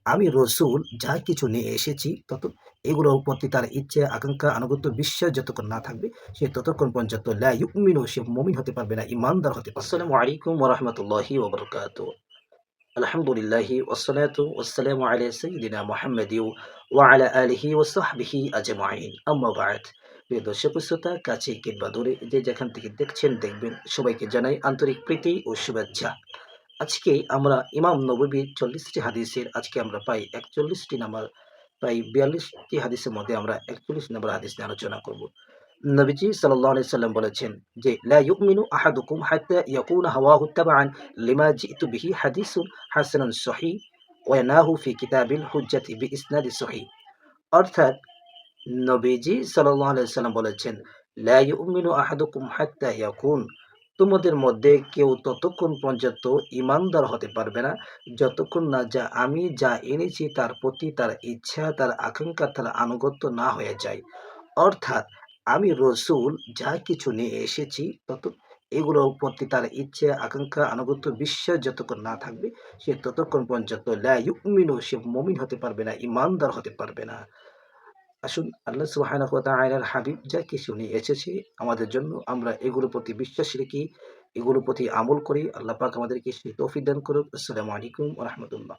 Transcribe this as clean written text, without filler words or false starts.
আমি রসুল যা কিছু নিয়ে এসেছি এগুলোর প্রতি তার ইচ্ছে, আকাঙ্ক্ষা, আনুগত্য, বিশ্বাস যতক্ষণ না থাকবে সে ততক্ষণ পর্যন্ত লা ইউমিনু সে মুমিন হতে পারবে না, ঈমানদার হতে পারবে না। আসসালামু আলাইকুম ওয়া রাহমাতুল্লাহি ওয়া বারাকাতুহু। আলহামদুলিল্লাহি ওয়াসসালাতু ওয়াসসালামু আলা সাইয়্যিদিনা মুহাম্মাদি ওয়া আলা আলিহি ওয়া সাহবিহি আজমাইন। আম্মা বা'দ। প্রিয় দর্শক ও শ্রোতা, কাছে কিংবা দূরে যে যেখান থেকে দেখছেন দেখবেন, সবাইকে জানাই আন্তরিক প্রীতি ও শুভেচ্ছা। আজকে আমরা ইমাম নববীর ৪০টি হাদিসের আজকে আমরা প্রায় ৪১টি নাম্বার, প্রায় ৪২টি হাদিসের মধ্যে আমরা ৪১ নম্বর হাদিস নিয়ে আলোচনা করব। নবীজি সাল্লাল্লাহু আলাইহি সাল্লাম বলেছেন যে, লা ইউমিনু আহাদুকুম হাত্তা ইয়াকুনা হাওয়াহু তাবআন লিমা জিতু বিহি, হাদিসুন হাসানুন সহিহ ওয়া নাহু ফি কিতাবিল হুজ্জাতি বিইসনাদি সহিহ। অর্থাৎ নবীজি সাল্লাল্লাহু আলাইহি সাল্লাম বলেছেন, লা ইউমিনু আহাদুকুম হাত্তা ইয়াকুন, তোমাদের মধ্যে কেউ ততক্ষণ পর্যন্ত ঈমানদার হতে পারবে না যতক্ষণ না আমি যা এনেছি তার প্রতি তার ইচ্ছা, তার আকাঙ্ক্ষা, তার আনুগত্য না হয়ে যায়। অর্থাৎ আমি রসুল যা কিছু নিয়ে এসেছি এগুলোর প্রতি তার ইচ্ছে, আকাঙ্ক্ষা, আনুগত্য, বিশ্বাস যতক্ষণ না থাকবে সে ততক্ষণ পর্যন্ত লা ইউমিনু সে মুমিন হতে পারবে না, ঈমানদার হতে পারবে না। আসুন আল্লাহ সুবহানাহু ওয়া তাআলার হাবিব যা কিছু নিয়ে এসেছে আমাদের জন্য, আমরা এগুলোর প্রতি বিশ্বাস রেখে এগুলোর প্রতি আমল করি। আল্লাহ পাক আমাদেরকে সেই তৌফিক দান করুক। আসসালামু আলাইকুম ওয়া রাহমাতুল্লাহ।